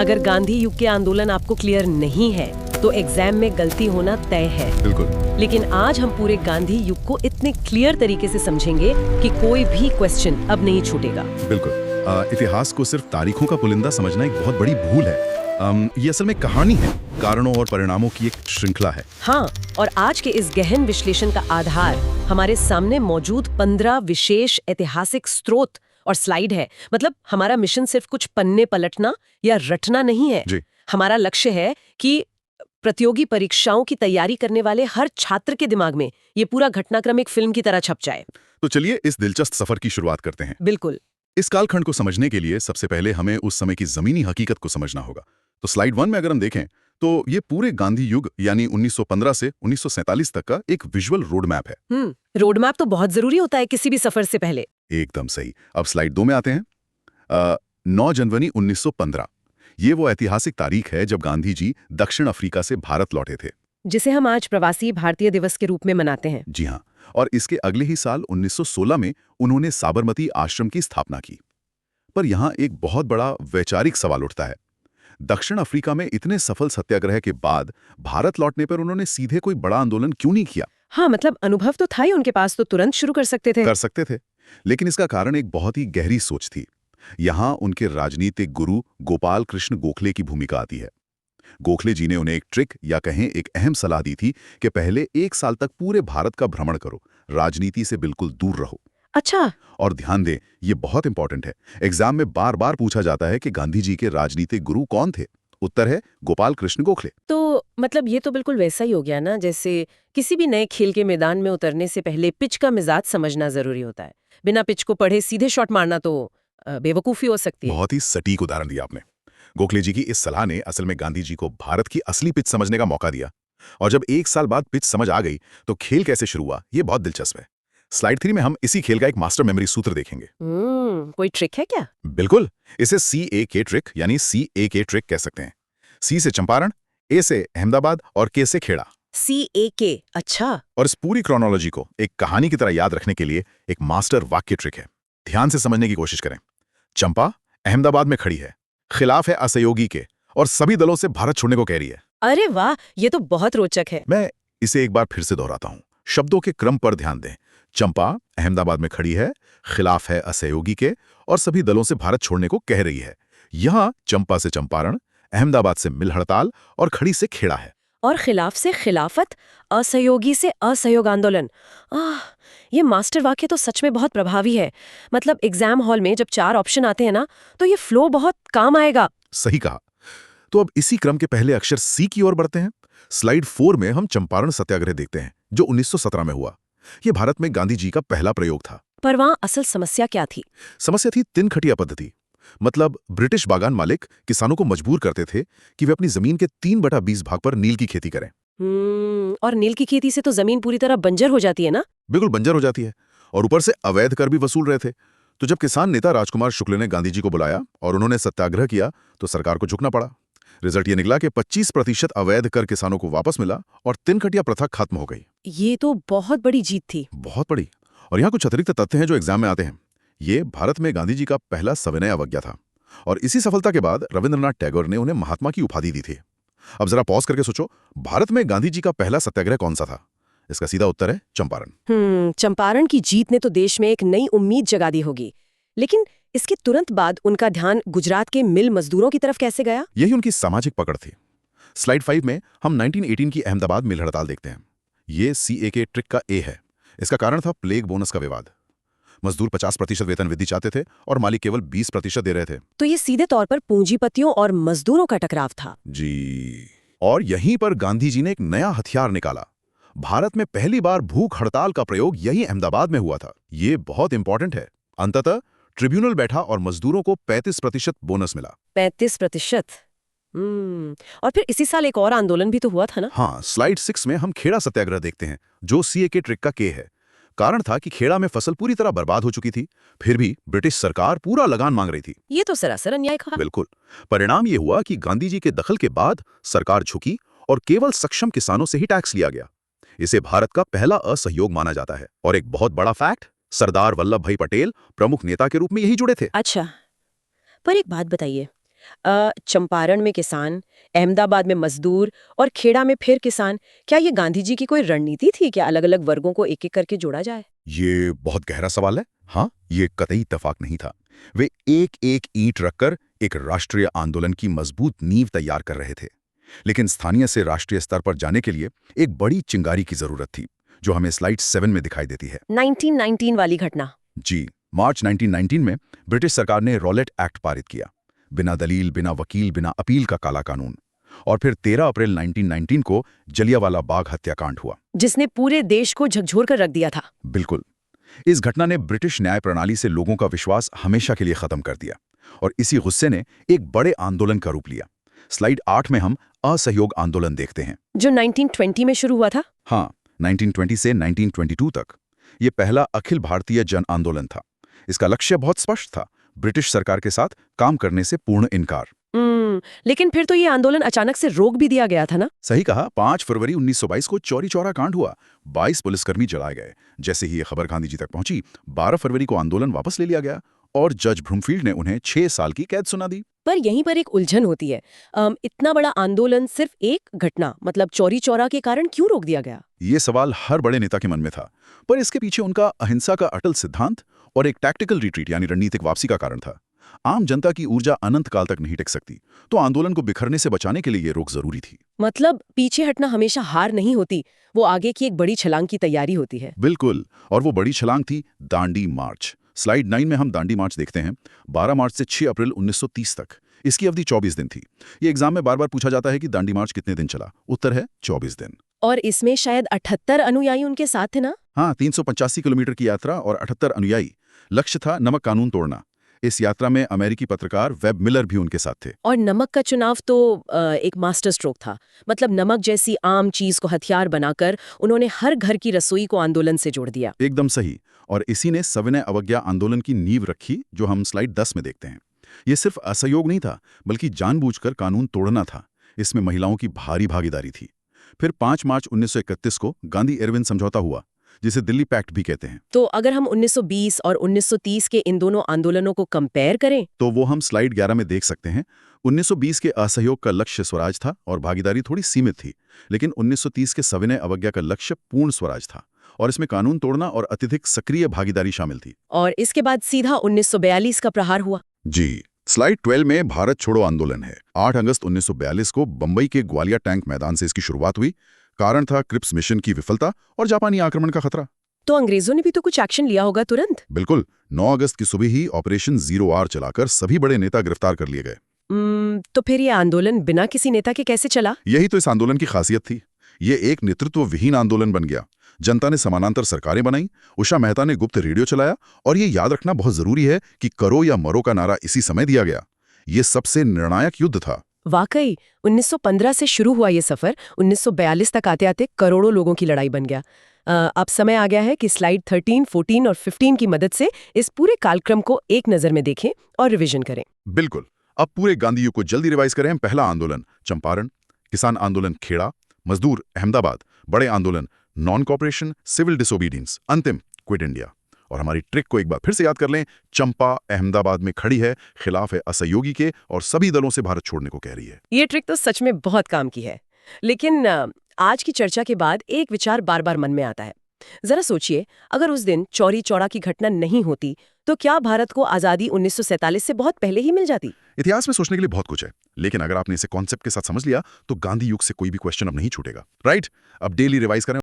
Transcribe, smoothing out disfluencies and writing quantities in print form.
अगर गांधी युग के आंदोलन आपको क्लियर नहीं है तो एग्जाम में गलती होना तय है। बिल्कुल। लेकिन आज हम पूरे गांधी युग को इतने क्लियर तरीके से समझेंगे कि कोई भी क्वेश्चन अब नहीं छूटेगा। बिल्कुल। इतिहास को सिर्फ तारीखों का पुलिंदा समझना एक बहुत बड़ी भूल है। ये असल में कहानी है, कारणों और परिणामों की एक श्रृंखला है। हाँ, और आज के इस गहन विश्लेषण का आधार हमारे सामने मौजूद 15 विशेष ऐतिहासिक स्रोत और स्लाइड है। मतलब हमारा मिशन सिर्फ कुछ पन्ने पलटना या रटना नहीं है जी। हमारा लक्ष्य है कि प्रतियोगी परीक्षाओं की तैयारी करने वाले हर छात्र के दिमाग में ये पूरा घटनाक्रम एक फिल्म की तरह छप जाए। तो चलिए इस दिलचस्प सफर की शुरुआत करते हैं। बिल्कुल। इस कालखंड को समझने के लिए सबसे पहले हमें उस समय की जमीनी हकीकत को समझना होगा। तो स्लाइड 1 में अगर हम देखें तो ये पूरे गांधी युग यानी 1915 से 1947 तक का एक विजुअल रोड मैप है। रोड मैप तो बहुत जरूरी होता है किसी भी सफर से पहले। एकदम सही। अब स्लाइड 2 में आते हैं। 9 जनवरी 1915 ये वो ऐतिहासिक तारीख है जब गांधी जी दक्षिण अफ्रीका से भारत लौटे थे, जिसे हम आज प्रवासी भारतीय दिवस के रूप में मनाते हैं। जी हाँ। और इसके अगले ही साल 1916 में उन्होंने साबरमती आश्रम की स्थापना की। पर यहाँ एक बहुत बड़ा वैचारिक सवाल उठता है। दक्षिण अफ्रीका में इतने सफल सत्याग्रह के बाद भारत लौटने पर उन्होंने सीधे कोई बड़ा आंदोलन क्यों नहीं किया? हाँ, मतलब अनुभव तो था ही उनके पास, तो तुरंत शुरू कर सकते थे। लेकिन इसका कारण एक बहुत ही गहरी सोच थी। यहाँ उनके राजनीतिक गुरु गोपाल कृष्ण गोखले की भूमिका आती है। गोखले जी ने उन्हें एक ट्रिक या कहें एक अहम सलाह दी थी कि पहले 1 साल तक पूरे भारत का भ्रमण करो, राजनीति से बिल्कुल दूर रहो। अच्छा। और ध्यान दें, ये बहुत इंपॉर्टेंट है। एग्जाम में बार बार पूछा जाता है कि गांधी जी के राजनीतिक गुरु कौन थे? उत्तर है गोपाल कृष्ण गोखले। तो मतलब ये तो बिल्कुल वैसा ही हो गया ना, जैसे किसी भी नए खेल के मैदान में उतरने से पहले पिच का मिजाज समझना जरूरी होता है। बिना पिच को पढ़े सीधे शॉट मारना तो बेवकूफी हो सकती है। बहुत ही सटीक उदाहरण दिया आपने। गोखले जी की इस सलाह ने असल में गांधी जी को भारत की असली पिच समझने का मौका दिया। और जब 1 साल बाद पिच समझ आ गई तो खेल कैसे शुरू हुआ, ये बहुत दिलचस्प है। स्लाइड 3 में हम इसी खेल का एक मास्टर मेमोरी सूत्र देखेंगे। कोई ट्रिक है क्या? बिल्कुल। इसे CAK ट्रिक यानी CAK ट्रिक कह सकते हैं। C से चंपारण, A से अहमदाबाद और K से खेड़ा। CAK, अच्छा। और इस पूरी क्रोनोलॉजी को एक कहानी की तरह याद रखने के लिए एक मास्टर वाक्य ट्रिक है। ध्यान से समझने की कोशिश करें। चंपा अहमदाबाद में खड़ी है, खिलाफ है असहयोगी के और सभी दलों से भारत छोड़ने को कह रही है। अरे वाह, ये तो बहुत रोचक है। मैं इसे एक बार फिर से दोहराता हूं। शब्दों के क्रम पर ध्यान दें। चंपा अहमदाबाद में खड़ी है, खिलाफ है असहयोगी के और सभी दलों से भारत छोड़ने को कह रही है। यहां चंपा से चंपारण, अहमदाबाद से मिल हड़ताल और खड़ी से खेड़ा है। और खिलाफ से खिलाफत, असहयोगी से असहयोग आंदोलन। ये मास्टर वाक्य तो सच में बहुत प्रभावी है। मतलब एग्जाम हॉल में जब 4 ऑप्शन आते हैं ना, तो ये फ्लो बहुत काम आएगा। सही कहा। तो अब इसी क्रम के पहले अक्षर C की ओर बढ़ते हैं। स्लाइड 4 में हम चंपारण सत्याग्रह देखते हैं जो 1917 में हुआ। ये भारत में गांधी जी का पहला प्रयोग था। पर वहां असल समस्या क्या थी? समस्या थी 3 खटिया पद्धति। मतलब ब्रिटिश बागान मालिक किसानों को मजबूर करते थे कि वे अपनी जमीन के 3/20 भाग पर नील की खेती करें। और नील की खेती से तो जमीन पूरी तरह बंजर हो जाती है ना? बिल्कुल बंजर हो जाती है। और ऊपर से अवैध कर भी वसूल रहे थे। तो जब किसान नेता राजकुमार शुक्ल ने गांधी जी को बुलाया और उन्होंने सत्याग्रह किया तो सरकार को झुकना पड़ा। रिजल्ट ये निकला कि 25% अवैध कर किसानों को वापस मिला और 3 खटिया प्रथा खत्म हो गई। ये तो बहुत बड़ी जीत थी। बहुत बड़ी। और यहाँ कुछ अतिरिक्त तथ्य हैं जो एग्जाम में आते हैं। ये भारत में गांधी जी का पहला सविनय अवज्ञा था और इसी सफलता के बाद रविंद्रनाथ टैगोर ने उन्हें महात्मा की उपाधि दी थी। अब जरा पॉज करके सोचो, भारत में गांधी जी का पहला सत्याग्रह कौन सा था? इसका सीधा उत्तर है चंपारण। चंपारण की जीत ने तो देश में एक नई उम्मीद जगा दी होगी। लेकिन इसके तुरंत बाद उनका ध्यान गुजरात के मिल मजदूरों की तरफ कैसे गया? यही उनकी सामाजिक पकड़ थी। स्लाइड 5 में हम 1918 की अहमदाबाद मिल हड़ताल देखते हैं। ये CAK ट्रिक का A है। इसका कारण था प्लेग बोनस का विवाद। मजदूर 50% वेतन वृद्धि चाहते थे और मालिक केवल 20% दे रहे थे। तो ये सीधे तौर पर पूंजीपतियों और मजदूरों का टकराव था। जी। और यहीं पर गांधी जी ने एक नया हथियार निकाला। भारत में पहली बार भूख हड़ताल का प्रयोग यही अहमदाबाद में हुआ था। ये बहुत इंपॉर्टेंट है। अंततः ट्रिब्यूनल बैठा और मजदूरों को 35% बोनस मिला। 35%। और फिर इसी साल एक और आंदोलन भी तो हुआ था ना? हाँ, स्लाइड 6 में हम खेड़ा सत्याग्रह देखते हैं जो CAK ट्रिक का K है। कारण था कि खेड़ा में फसल पूरी तरह बर्बाद हो चुकी थी, फिर भी ब्रिटिश सरकार पूरा लगान मांग रही थी। ये तो सरासर अन्याय कहा। बिल्कुल। परिणाम ये हुआ कि गांधी जी के दखल के बाद सरकार झुकी और केवल सक्षम किसानों से ही टैक्स लिया गया। इसे भारत का पहला असहयोग माना जाता है। और एक बहुत बड़ा फैक्ट, सरदार वल्लभ भाई पटेल प्रमुख नेता के रूप में यही जुड़े थे। अच्छा, पर एक बात बताइए, चंपारण में किसान, अहमदाबाद में मजदूर और खेड़ा में फिर किसान, क्या ये गांधी जी की कोई रणनीति थी क्या अलग अलग वर्गों को एक एक करके जोड़ा जाए? ये बहुत गहरा सवाल है। हाँ, ये कतई इत्तेफाक नहीं था। वे एक एक ईंट रखकर एक राष्ट्रीय आंदोलन की मजबूत नींव तैयार कर रहे थे। लेकिन स्थानीय से राष्ट्रीय स्तर पर जाने के लिए एक बड़ी चिंगारी की जरूरत थी, जो हमें स्लाइड 7 में दिखाई देती है। 1919 वाली घटना। जी, मार्च 1919 में ब्रिटिश सरकार ने रॉलेट एक्ट पारित किया। बिना दलील, बिना वकील, बिना अपील का काला कानून। और फिर 13 अप्रैल 1919 को जलियांवाला बाग हत्याकांड हुआ, जिसने पूरे देश को झकझोर कर रख दिया था। बिल्कुल। इस घटना ने ब्रिटिश न्याय प्रणाली से लोगों का विश्वास हमेशा के लिए खत्म कर दिया, और इसी गुस्से ने एक बड़े आंदोलन का रूप लिया। स्लाइड 8 में हम असहयोग आंदोलन देखते हैं, जो 1920 में शुरू हुआ था। हाँ, 1920 से 1922 तक। ये पहला अखिल भारतीय जन आंदोलन था। इसका लक्ष्य बहुत स्पष्ट था, ब्रिटिश सरकार के साथ काम करने से पूर्ण इनकार। लेकिन फिर तो ये आंदोलन अचानक से रोक भी दिया गया था ना? सही कहा। 5 फरवरी 1922 को चौरी चौरा कांड हुआ। 22 पुलिसकर्मी जलाए गए। जैसे ही ये खबर गांधी जी तक पहुंची, 12 फरवरी को आंदोलन वापस ले लिया गया और जज ब्रूमफील्ड ने उन्हें 6 साल की कैद सुना दी। पर यहीं पर एक उलझन होती है। इतना बड़ा आंदोलन सिर्फ एक घटना मतलब चौरी चौरा के कारण क्यों रोक दिया गया? ये सवाल हर बड़े नेता के मन में था, पर इसके पीछे उनका अहिंसा का अटल सिद्धांत और एक टैक्टिकल रिट्रीट यानी रणनीतिक वापसी का कारण था। आम जनता की ऊर्जा अनंत काल तक नहीं टिक सकती, तो आंदोलन को बिखरने से बचाने के लिए ये रोक जरूरी थी। मतलब पीछे हटना हमेशा हार नहीं होती, वो आगे की एक बड़ी छलांग की तैयारी होती है। बिल्कुल, और वो बड़ी छलांग थी दांडी मार्च। स्लाइड 9 में हम दांडी मार्च देखते हैं। 12 मार्च से 6 अप्रैल 1930 तक। इसकी अवधि 24 दिन थी। ये एग्जाम में बार बार पूछा जाता है कि दांडी मार्च कितने दिन चला। उत्तर है 24 दिन। और इसमें शायद 78 अनुयायी उनके साथ थे ना? हाँ, 385 किलोमीटर की यात्रा और 78 अनुयायी। लक्ष्य था नमक कानून तोड़ना। इस यात्रा में अमेरिकी पत्रकार वेब मिलर भी उनके साथ थे। और नमक का चुनाव तो एक मास्टर स्ट्रोक था। मतलब नमक जैसी आम चीज को हथियार बनाकर उन्होंने हर घर की रसोई को आंदोलन से जोड़ दिया। एकदम सही। और इसी ने सविनय अवज्ञा आंदोलन की नींव रखी, जो हम स्लाइड 10 में देखते हैं। ये सिर्फ असहयोग नहीं था, बल्कि जानबूझकर कानून तोड़ना था। इसमें महिलाओं की भारी भागीदारी थी। फिर 5 मार्च 1931 को गांधी इरविन समझौता हुआ, जिसे दिल्ली पैक्ट भी कहते हैं। तो अगर हम 1920 और 1930 के इन दोनों आंदोलनों को कंपेयर करें, तो वो हम स्लाइड 11 में देख सकते हैं। 1920 के असहयोग का लक्ष्य स्वराज था और भागीदारी थोड़ी सीमित थी, लेकिन 1930 के सविनय अवज्ञा का लक्ष्य पूर्ण स्वराज था, और इसमें कानून तोड़ना और अत्यधिक सक्रिय भागीदारी शामिल थी। और इसके बाद सीधा 1942 का प्रहार हुआ। जी, स्लाइड 12 में भारत छोड़ो आंदोलन है। 8 अगस्त 1942 को बंबई के ग्वालियर टैंक मैदान से इसकी शुरुआत हुई। कारण था क्रिप्स मिशन की विफलता और जापानी आक्रमण का खतरा। तो अंग्रेजों ने भी तो कुछ एक्शन लिया होगा तुरंत? बिल्कुल। 9 अगस्त की सुबह ही ऑपरेशन जीरो आर चलाकर सभी बड़े नेता गिरफ्तार कर लिए गए। तो फिर ये आंदोलन बिना किसी नेता के कैसे चला? यही तो इस आंदोलन की खासियत थी। ये एक नेतृत्व विहीन आंदोलन बन गया। जनता ने समानांतर सरकारें बनाई, उषा मेहता ने गुप्त रेडियो चलाया, और ये याद रखना बहुत जरूरी है कि करो या मरो का नारा इसी समय दिया गया। ये सबसे निर्णायक युद्ध था। वाकई 1915 से शुरू हुआ ये सफर 1942 तक आते आते करोड़ों लोगों की लड़ाई बन गया। अब समय आ गया है कि स्लाइड 13, 14 और 15 की मदद से इस पूरे कालक्रम को एक नजर में देखें और रिवीजन करें। बिल्कुल। अब पूरे गांधी युग को जल्दी रिवाइज करें। पहला आंदोलन चंपारण, किसान आंदोलन खेड़ा, मजदूर अहमदाबाद, बड़े आंदोलन नॉन कॉपरेशन, सिविल डिसोबीडियंस, अंतिम क्विट इंडिया। और हमारी ट्रिक को एक बार फिर से याद कर लें। चंपा अहमदाबाद में खड़ी है, खिलाफ है असहयोगी के, और सभी दलों से भारत छोड़ने को कह रही है। ये ट्रिक तो सच में बहुत काम की है। लेकिन आज की चर्चा के बाद एक विचार बार बार मन में आता है। जरा सोचिए, अगर उस दिन चौरी चौरा की घटना नहीं होती तो क्या भारत को आजादी 1947 से बहुत पहले ही मिल जाती? इतिहास में सोचने के लिए बहुत कुछ है, लेकिन अगर आपने इसे कॉन्सेप्ट के साथ समझ लिया तो गांधी युग से कोई भी क्वेश्चन अब नहीं छूटेगा। राइट? अब डेली रिवाइज करें।